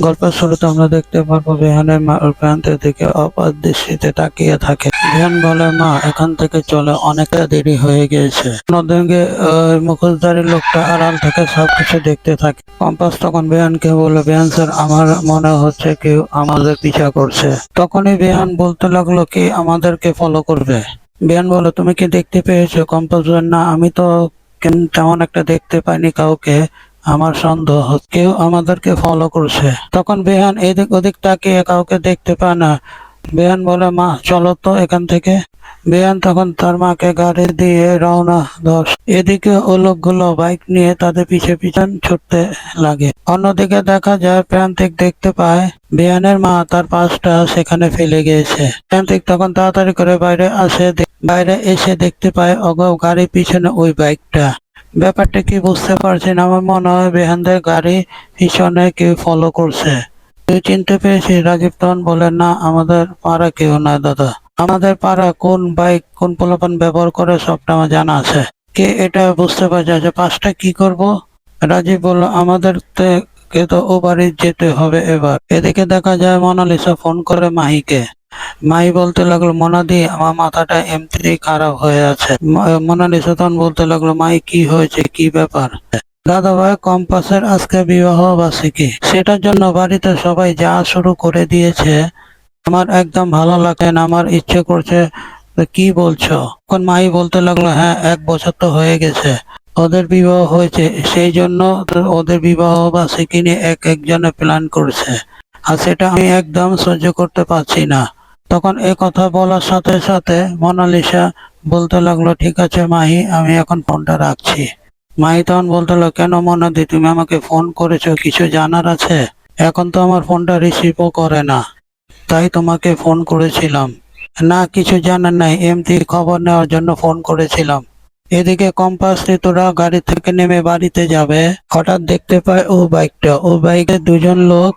গল্পের শুরুতে আমরা দেখতে পারবো রেহানের মা ওর প্রান্তের দিকে অপার দৃষ্টিতে তাকিয়ে থাকে। রেহান বলে, মা এখান থেকে চলে, অনেকটা দেরি হয়ে গিয়েছে। অন্যদিকে মুখোশধারী লোকটা আড়াল থেকে সবকিছু দেখতে থাকে। কম্পাস তখন বেহানকে বলল, বেহান স্যার, আমার মনে হচ্ছে কেউ আমাদের পিছা করছে। তখনই বেহান বলতে লাগলো, কি আমাদেরকে ফলো করবে? বেহান বলল, তুমি কি দেখতে পেয়েছো? কম্পাস বলল, না, আমি তো তেমন একটা দেখতে পাইনি কাউকে। আমার সন্দেহ কেউ আমাদেরকে ফলো করছে। তখন বেহান এদিক ওদিক তাকিয়ে কাউকে দেখতে পায় না। বেহান বলে, মা চলো তো এখান থেকে। বেহান তখন তার মাকে গাড়ি দিয়ে রওনা দশ। এদিকে ও লোকগুলো বাইক নিয়ে তাদের পিছে পিছন ছুটতে লাগে। অন্যদিকে দেখা যায় প্রান্তিক দেখতে পায় বেহানের মা তার পার্সটা সেখানে ফেলে গিয়েছে। প্রান্তিক তখন তাড়াতাড়ি করে বাইরে আসে। বাইরে এসে দেখতে পায় গাড়ির পিছনে ওই বাইকটা। ব্যাপারটা কি বুঝতে পারছি না, আমার মনে হয় বেহানদের গাড়ি পিছনে কেউ ফলো করছে। তুই চিনতে পেরেছিস? রাজীব তখন বলে, না, আমাদের পাড়া কেউ না দাদা। আমাদের পাড়া কোন বাইক কোন পোলাপান ব্যবহার করে সবটা আমার জানা আছে। কে এটা বুঝতে পারছে? আচ্ছা, পাঁচটা কি করব? রাজীব বলল, আমাদের কে তো ও বাড়ি যেতে হবে এবার। এদিকে দেখা যায় মোনালিসা ফোন করে মাহিকে। মাই বলতে লাগলো, মোনাদি, আমার মাথাটা এমনিতেই খারাপ হয়ে আছে। মোনালিসা তখন বলতে লাগলো, মাই কি হয়েছে, কি ব্যাপার? দাদা ভাই, কম্পাসের আজকে বিবাহ বার্ষিকী, সেটার জন্য বাড়িতে সবাই যা শুরু করে দিয়েছে, আমার একদম ভালো লাগে না, আমার ইচ্ছে করছে। কি বলছো? এখন মাই বলতে লাগলো, হ্যাঁ, 1 বছর তো হয়ে গেছে ওদের বিবাহ হয়েছে, সেই জন্য তো ওদের বিবাহ বার্ষিকী নিয়ে একজনে প্ল্যান করছে, আর সেটা আমি একদম সহ্য করতে পারছি না। তখন এ কথা বলার সাথে সাথে মোনালিসা বলতে লাগলো, ঠিক আছে মাহি, আমি এখন ফোনটা রাখছি। মাহি তখন বলতে লাগলো, কেন মোনাদি, তুমি আমাকে ফোন করেছো, কিছু জানার আছে? এখন তো আমার ফোনটা রিসিভও করে না, তাই তোমাকে ফোন করেছিলাম। না, কিছু জানার নাই, এমনি খবর নেওয়ার জন্য ফোন করেছিলাম। এদিকে কম্পাস তোরা গাড়ি থেকে নেমে বাড়িতে যাবে, হঠাৎ দেখতে পায় ও বাইকে দুজন লোক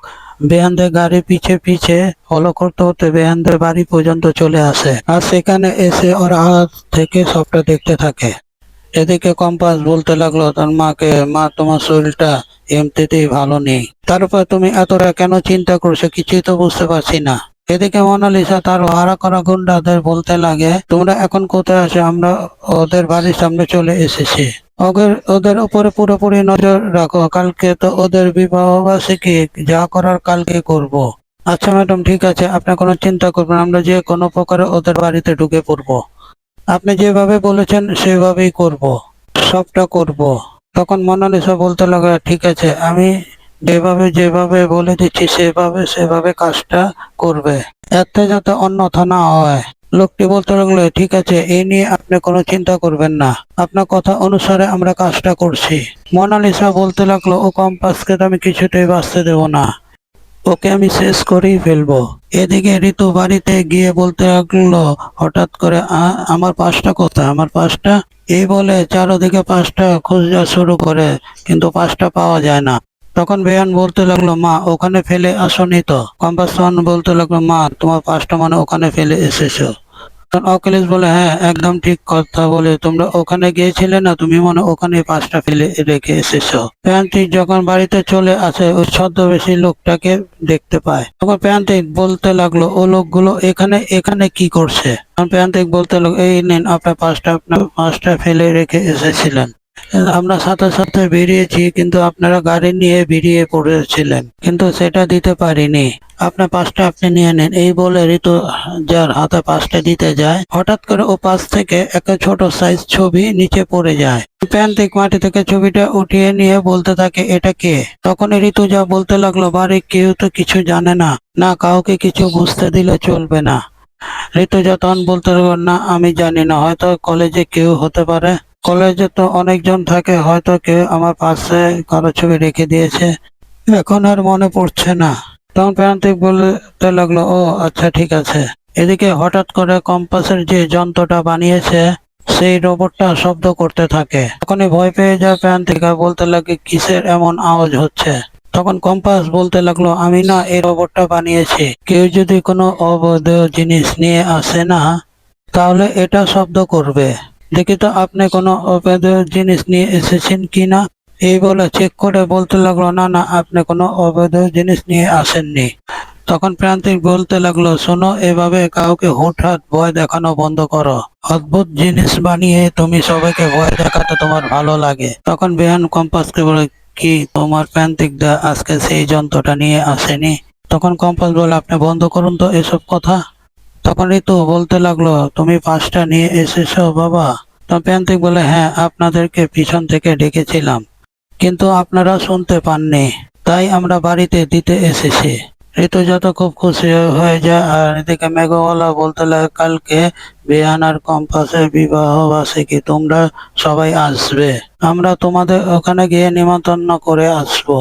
বেহানদের গাড়ি পিছে পিছে ফলো করতে করতে বেহানদের বাড়ি পর্যন্ত চলে আসে, আর সেখানে এসে ওরা হাত থেকে সবটা দেখতে থাকে। এদিকে কম্পাস বলতে লাগলো তার মাকে, মা তোমার শরীরটা এমনিতেই ভালো নেই, তারপর তুমি এতটা কেন চিন্তা করছো, কিছুই তো বুঝতে পারছি না। এদিকে মোনালিসা তার ভাড়া করা গুন্ডাদের বলতে লাগে, তোমরা এখন কোথায় আছো? আমরা ওদের বাড়ির সামনে চলে এসেছি। ওদের উপরে পুরোপুরি নজর রাখো, কালকে তো ওদের বিবাহ বার্ষিকী, যা করার কালকে করব। আচ্ছা ম্যাডাম, ঠিক আছে, আপনি কোনো চিন্তা করবেন, আমরা যে কোনো প্রকারে ওদের বাড়িতে ঢুকে পড়বো। আপনি যেভাবে বলেছেন সেভাবেই করব, সবটা করব। তখন মোনালিসা বলতে লাগলো, ঠিক আছে, আমি যেভাবে যেভাবে বলে দিচ্ছি সেভাবে সেভাবে কাজটা করবে, এতে যাতে অন্যথা না হয়। লোকটি বলতে লাগলো, ঠিক আছে, এই নিয়ে আপনি কোনো চিন্তা করবেন না, আপনার কথা অনুসারে আমরা কাজটা করছি। মোনালিসা বলতে লাগলো, ও কম্পাসকে তো আমি কিছুতেই বাঁচতে দেবো না, ওকে আমি শেষ করেই ফেলবো। এদিকে ঋতু বাড়িতে গিয়ে বলতে লাগলো হঠাৎ করে, আমার পাঁচটা কোথায়, আমার পাঁচটা? এই বলে চারদিকে পাঁচটা খোঁজা শুরু করে, কিন্তু পাঁচটা পাওয়া যায় না। তখন বেয়ান বলতে লাগলো, মা ওখানে ফেলে আসনি তো? কম্পাস বলতে লাগলো, মা তোমার পাঁচটা মানে ওখানে ফেলে এসেছো? তখন অখিলেশ বলে, হ্যাঁ, একদম ঠিক কথা বলে, তোমরা ওখানে গিয়েছিলে না, তুমি মনে ওখানে পাঁচটা ফেলে রেখে এসেছো। প্রান্তিক যখন বাড়িতে চলে আসে ওই ছদ্মবেশী লোকটাকে দেখতে পায়। তখন প্রান্তিক বলতে লাগলো, ও লোকগুলো এখানে এখানে কি করছে? তখন প্রান্তিক বলতে লাগলো, এই নিন, আপনার পাঁচটা ফেলে রেখে এসেছিলেন, আমরা সাথে সাথে বেরিয়েছি, কিন্তু আপনারা গাড়ি নিয়ে বেরিয়ে পড়েছিলেন, কিন্তু সেটা দিতে পারিনি, আপনার পাঁচটা আপনি নিয়ে নেন। এই বলে ঋতু যার হাতে পাঁচটা দিতে যায়, হঠাৎ করে ও পাশ থেকে একটা ছোট সাইজ ছবি নিচে পড়ে যায়। প্রান্তিক মাটি থেকে ছবিটা উঠিয়ে নিয়ে বলতে থাকে, এটা কে? তখন ঋতু যা বলতে লাগলো, বাড়ির কেউ তো কিছু জানে না, না কাউকে কিছু বুঝতে দিলে চলবে না। ঋতুজা তখন বলতে লাগলো, না আমি জানি না, হয়তো কলেজে কেউ হতে পারে, কলেজে তো অনেকজন থাকে, হয়তো কেউ আমার পাশে কারো ছবি রেখে দিয়েছে, এখন আর মনে পড়ছে না। তখন প্রান্তিক বলতে লাগলো, ও আচ্ছা, ঠিক আছে। এদিকে হঠাৎ করে কম্পাসের যে যন্ত্রটা বানিয়েছে সেই রোবটটা শব্দ করতে থাকে। তখনই ভয় পেয়ে যায় প্রান্তিক, আর বলতে লাগে, কিসের এমন আওয়াজ হচ্ছে? তখন কম্পাস বলতে লাগলো, আমি না এই রোবটটা বানিয়েছি, কেউ যদি কোনো অবৈধ জিনিস নিয়ে আসে না, তাহলে এটা শব্দ করবে। দেখি তো আপনি কোনো অবৈধ জিনিস নিয়ে এসেছেন কিনা। এই বলে চেক করে বলতে লাগলো, না না, আপনি কোনো অবৈধ জিনিস নিয়ে আসেননি। তখন প্রান্তিক বলতে লাগলো, শোনো, এভাবে কাউকে হুটহাট ভয় দেখানো বন্ধ করো। অদ্ভুত জিনিস বানিয়ে তুমি সবাইকে ভয় দেখাতে তোমার ভালো লাগে। তখন বেহান কম্পাসকে বলে, কি তোমার প্রান্তিক দা আজকে সেই যন্ত্রটা নিয়ে আসেনি? তখন কম্পাস বলে, আপনি বন্ধ করুন তো এসব কথা। তখন ঋতু বলতে লাগলো, তুমি পাঁচটা নিয়ে এসেছো বাবা? তখন প্রান্তিক বলে, হ্যাঁ, আপনাদেরকে পিছন থেকে ডেকেছিলাম, কিন্তু আপনারা শুনতে পাননি, তাই আমরা বাড়িতে দিতে এসেছি। ঋতু যত খুব খুশি হয়ে যায়, আর এদিকে মেঘওয়ালা বলতে লাগে, কালকে বেয়ান আর কম্পাসের বিবাহ বার্ষিকী, তোমরা সবাই আসবে। আমরা তোমাদের ওখানে গিয়ে নিমন্ত্রণ করে আসবো,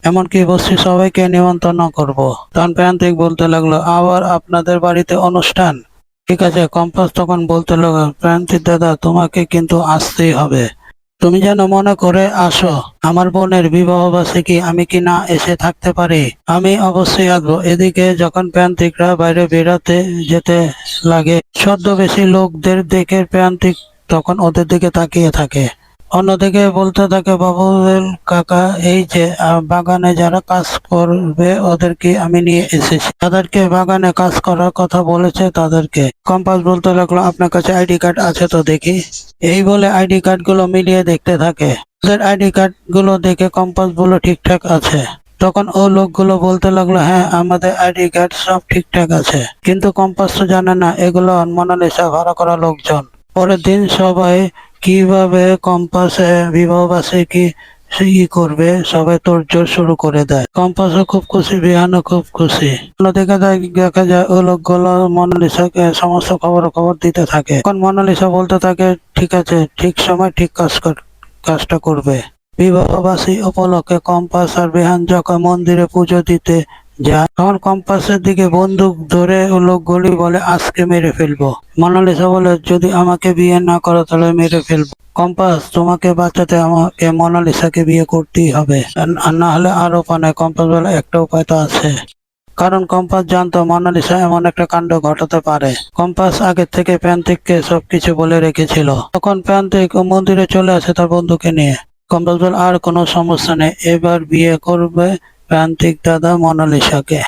এমনকি বসছি সবাইকে নিমন্ত্রণ করব। তখন প্রান্তিক বলতে লাগলো, আবার আপনাদের বাড়িতে অনুষ্ঠান? ঠিক আছে। কম্পাস তখন বলতে লাগলো, প্রান্তিক দাদা, তোমাকে কিন্তু আসতেই হবে। তুমি যেন মনে করে আসো। আমার বোনের বিবাহ বার্ষিকী, আমি কি না এসে থাকতে পারি? আমি অবশ্যই আসবো। এদিকে যখন প্রান্তিকরা বাইরে বেরাতে যেতে লাগে, ছদ্মবেশী লোকদের দেখে প্রান্তিক তখন ওদের দিকে তাকিয়ে থাকে। অন্যদিকে বলতে থাকে, বাবুল কাকা, এই যে বাগানে যারা কাজ করবে ওদেরকে আমি নিয়ে এসেছি, তাদেরকে বাগানে কাজ করার কথা বলেছে তাদেরকে। কম্পাস বলতে লাগলো, আপনার কাছে আইডি কার্ড আছে তো দেখি। এই বলে আইডি কার্ড গুলো মিলিয়ে দেখতে থাকে। ওদের আইডি কার্ড গুলো দেখে কম্পাস বলল, ঠিকঠাক আছে। তখন ও লোকগুলো বলতে লাগলো, হ্যাঁ, আমাদের আইডি কার্ড সব ঠিকঠাক আছে, কিন্তু কম্পাস তো জানে না এগুলো মোনালিসা ভাড়া করা লোকজন। পরের দিন সবাই কিভাবে কম্পাসে বিবাহ বার্ষিকী করবে সবাই তোড়জোড় শুরু করে দেয়। কম্পাসও খুব খুশি, বিহানও খুব খুশি। অন্যদিকে দেখা যায় ও লোকগুলো মোনালিসাকে সমস্ত খবর দিতে থাকে। তখন মোনালিসা বলতে থাকে, ঠিক আছে, ঠিক সময় ঠিক কাজটা করবে। বিবাহবাসী উপলক্ষে কম্পাস আর বেহান যখন মন্দিরে পুজো দিতে যায়, তখন কম্পাসের দিকে বন্দুক ধরে ও লোকগুলি বলে, আজকে মেরে ফেলবো। মোনালিসা বলে, যদি আমাকে বিয়ে না করো তাহলে মেরে ফেলবো। কম্পাস, তোমাকে বাঁচাতে আমাকে মোনালিসাকে বিয়ে করতেই হবে, আর না হলে আরো পানে। কম্পাস বলে, একটা উপায় তো আছে। কারণ কম্পাস জানতো মোনালিসা এমন একটা কাণ্ড ঘটাতে পারে। কম্পাস আগে থেকে প্রান্তিককে সবকিছু বলে রেখেছিল। তখন প্রান্তিক মন্দিরে চলে আসে তার বন্ধুকে নিয়ে। কম্পাস বলে, আর কোনো সমস্যা নেই, এবার বিয়ে করবে প্রান্তিক দাদা মোনালিসাকে।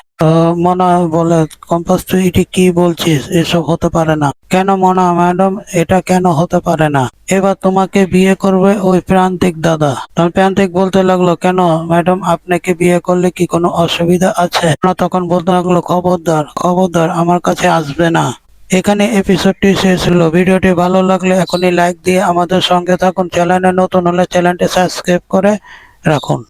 মনা বলে, কম্পাস, তুই এটি কি বলছিস? এসব হতে পারে না। কেন মনা ম্যাডাম, এটা কেন হতে পারে না? এবার তোমাকে বিয়ে করবে ওই প্রান্তিক দাদা। তখন প্রান্তিক বলতে লাগলো, কেন ম্যাডাম, আপনাকে বিয়ে করলে কি কোনো অসুবিধা আছে? না, তখন বলতে লাগলো, খবরদার খবরদার আমার কাছে আসবে না। এখানে এপিসোডটি শেষ হলো। ভিডিওটি ভালো লাগলে এখনই লাইক দিয়ে আমাদের সঙ্গে থাকুন। চ্যানেলে নতুন হলে চ্যানেলটি সাবস্ক্রাইব করে রাখুন।